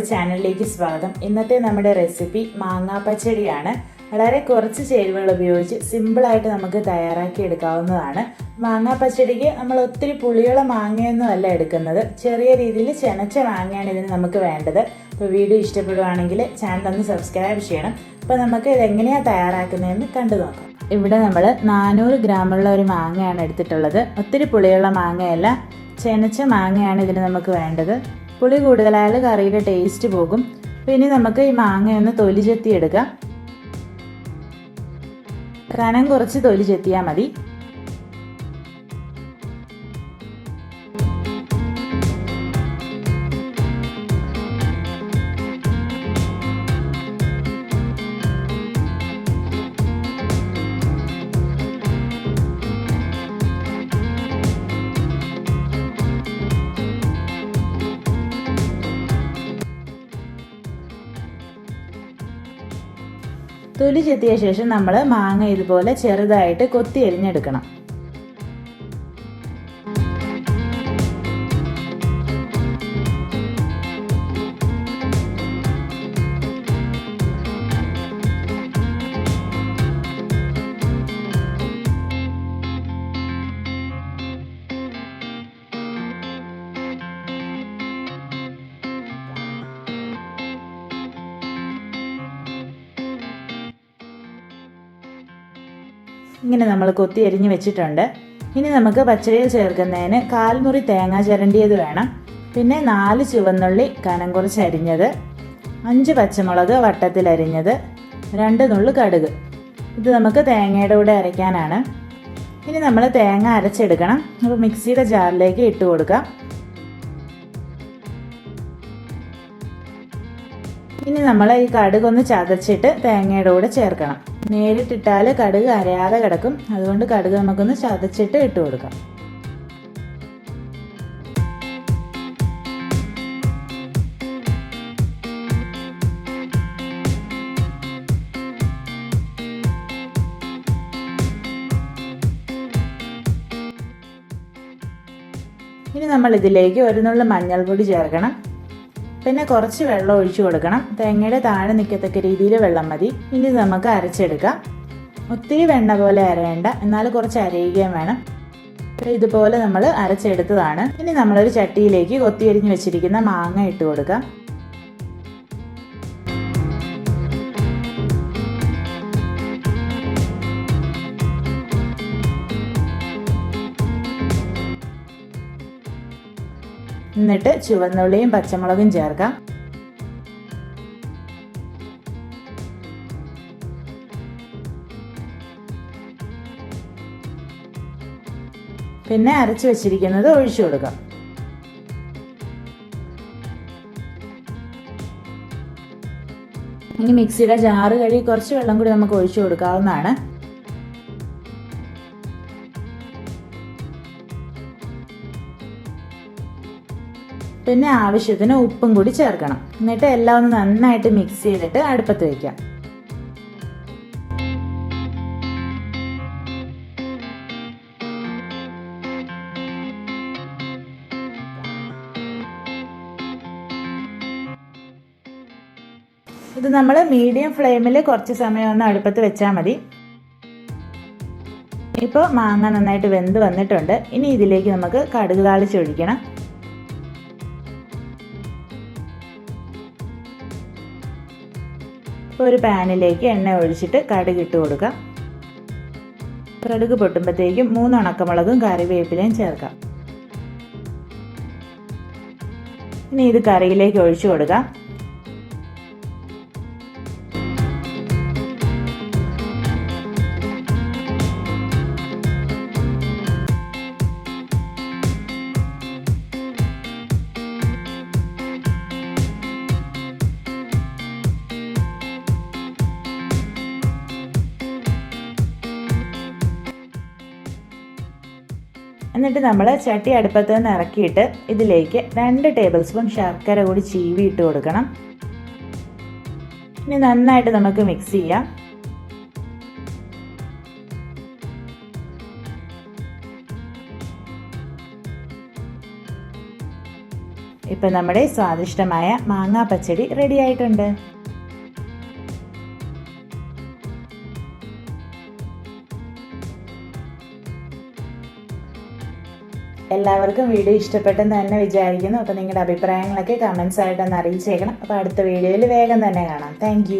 നമ്മുടെ ചാനലിലേക്ക് സ്വാഗതം. ഇന്നത്തെ നമ്മുടെ റെസിപ്പി മാങ്ങാ പച്ചടിയാണ്. വളരെ കുറച്ച് ചേരുവകൾ ഉപയോഗിച്ച് സിമ്പിളായിട്ട് നമുക്ക് തയ്യാറാക്കി എടുക്കാവുന്നതാണ്. മാങ്ങാ പച്ചടിക്ക് നമ്മൾ ഒത്തിരി പുളിയുള്ള മാങ്ങയൊന്നും അല്ല എടുക്കുന്നത്, ചെറിയ രീതിയിൽ ചെനച്ച മാങ്ങയാണ് ഇതിന് നമുക്ക് വേണ്ടത്. അപ്പോൾ വീഡിയോ ഇഷ്ടപ്പെടുവാണെങ്കിൽ ചാനൽ ഒന്ന് സബ്സ്ക്രൈബ് ചെയ്യണം. അപ്പോൾ നമുക്ക് ഇതെങ്ങനെയാണ് തയ്യാറാക്കുന്നതെന്ന് കണ്ടു നോക്കാം. ഇവിടെ നമ്മൾ 400 ഗ്രാമുള്ള ഒരു മാങ്ങയാണ് എടുത്തിട്ടുള്ളത്. ഒത്തിരി പുളിയുള്ള മാങ്ങയല്ല, ചെനച്ച മാങ്ങയാണ് ഇതിന് നമുക്ക് വേണ്ടത്. പുളി കൂടുതലായാൽ കറിയുടെ ടേസ്റ്റ് പോകും. പിന്നെ നമുക്ക് ഈ മാങ്ങയൊന്ന് തൊലി ചെത്തിയെടുക്കാം. കനം കുറച്ച് തൊലി ചെത്തിയാൽ മതി. തൊലി ചെത്തിയ ശേഷം നമ്മൾ മാങ്ങ ഇതുപോലെ ചെറുതായിട്ട് കൊത്തി എരിഞ്ഞെടുക്കണം. ഇങ്ങനെ നമ്മൾ കൊത്തി എരിഞ്ഞ് വെച്ചിട്ടുണ്ട്. ഇനി നമുക്ക് പച്ചടിയിൽ ചേർക്കുന്നതിന് 1/4 മുറി തേങ്ങ ചിരണ്ടിയത് വേണം. പിന്നെ 4 ചുവന്നുള്ളി കനം കുറച്ച് അരിഞ്ഞത്, 5 പച്ചമുളക് വട്ടത്തിൽ അരിഞ്ഞത്, 2 നുള്ളു കടുക്. ഇത് നമുക്ക് തേങ്ങയുടെ കൂടെ അരയ്ക്കാനാണ്. ഇനി നമ്മൾ തേങ്ങ അരച്ചെടുക്കണം. അപ്പോൾ മിക്സിയുടെ ജാറിലേക്ക് ഇട്ട് കൊടുക്കാം. ഇനി നമ്മൾ ഈ കടുക് ഒന്ന് ചതച്ചിട്ട് തേങ്ങയുടെ കൂടെ ചേർക്കണം. നേരിട്ടിട്ടാൽ കടുക് അരയാതെ കിടക്കും, അതുകൊണ്ട് കടുക് നമുക്കൊന്ന് ചതച്ചിട്ട് ഇട്ട് കൊടുക്കാം. ഇനി നമ്മൾ ഇതിലേക്ക് 1 നുള്ളു മഞ്ഞൾപ്പൊടി ചേർക്കണം. പിന്നെ കുറച്ച് വെള്ളം ഒഴിച്ചു കൊടുക്കണം. തേങ്ങയുടെ താഴെ നിൽക്കത്തക്ക രീതിയിൽ വെള്ളം മതി. ഇനി നമുക്ക് അരച്ചെടുക്കാം. ഒത്തിരി വെണ്ണ പോലെ അരയേണ്ട, എന്നാൽ കുറച്ച് അരയുകയും വേണം. ഇതുപോലെ നമ്മൾ അരച്ചെടുത്തതാണ്. ഇനി നമ്മളൊരു ചട്ടിയിലേക്ക് കൊത്തിയരിഞ്ഞ് വെച്ചിരിക്കുന്ന മാങ്ങ ഇട്ട് കൊടുക്കാം. എന്നിട്ട് ചുവന്നുള്ളിയും പച്ചമുളകും ചേർക്കാം. പിന്നെ അരച്ചു വെച്ചിരിക്കുന്നത് ഒഴിച്ചു കൊടുക്കാം. ഇനി മിക്സിയുടെ ജാറ് കഴുകി കുറച്ച് വെള്ളം കൂടി നമുക്ക് ഒഴിച്ചു കൊടുക്കാവുന്നതാണ്. പിന്നെ ആവശ്യത്തിന് ഉപ്പും കൂടി ചേർക്കണം. എന്നിട്ട് എല്ലാം ഒന്ന് നന്നായിട്ട് മിക്സ് ചെയ്തിട്ട് അടുപ്പത്ത് വയ്ക്കാം. ഇത് നമ്മൾ മീഡിയം ഫ്ലെയിമിൽ കുറച്ച് സമയം ഒന്ന് അടുപ്പത്ത് വെച്ചാൽ മതി. ഇപ്പോൾ മാങ്ങ നന്നായിട്ട് വെന്ത് വന്നിട്ടുണ്ട്. ഇനി ഇതിലേക്ക് നമുക്ക് കടുക് താളിച്ചൊഴിക്കണം. ഒരു പാനിലേക്ക് എണ്ണ ഒഴിച്ചിട്ട് കടുക് ഇട്ട് കൊടുക്കാം. കടുക് പൊട്ടുമ്പോഴത്തേക്കും 3 ഉണക്കമുളകും കറിവേപ്പിലയും ചേർക്കാം. ഇനി ഇത് കറിയിലേക്ക് ഒഴിച്ചു കൊടുക്കാം. എന്നിട്ട് നമ്മൾ ചട്ടി അടുപ്പത്ത് നിന്ന് ഇറക്കിയിട്ട് ഇതിലേക്ക് 2 ടേബിൾ സ്പൂൺ ശർക്കര കൂടി ചീവി ഇട്ട് കൊടുക്കണം. ഇനി നന്നായിട്ട് നമുക്ക് മിക്സ് ചെയ്യാം. ഇപ്പം നമ്മുടെ സ്വാദിഷ്ടമായ മാങ്ങാ പച്ചടി റെഡി ആയിട്ടുണ്ട്. എല്ലാവർക്കും വീഡിയോ ഇഷ്ടപ്പെട്ടെന്ന് തന്നെ വിചാരിക്കുന്നു. അപ്പോൾ നിങ്ങളുടെ അഭിപ്രായങ്ങളൊക്കെ കമൻസ് ആയിട്ടൊന്ന് അറിയിച്ചേക്കണം. അപ്പോൾ അടുത്ത വീഡിയോയിൽ വേഗം തന്നെ കാണാം. താങ്ക്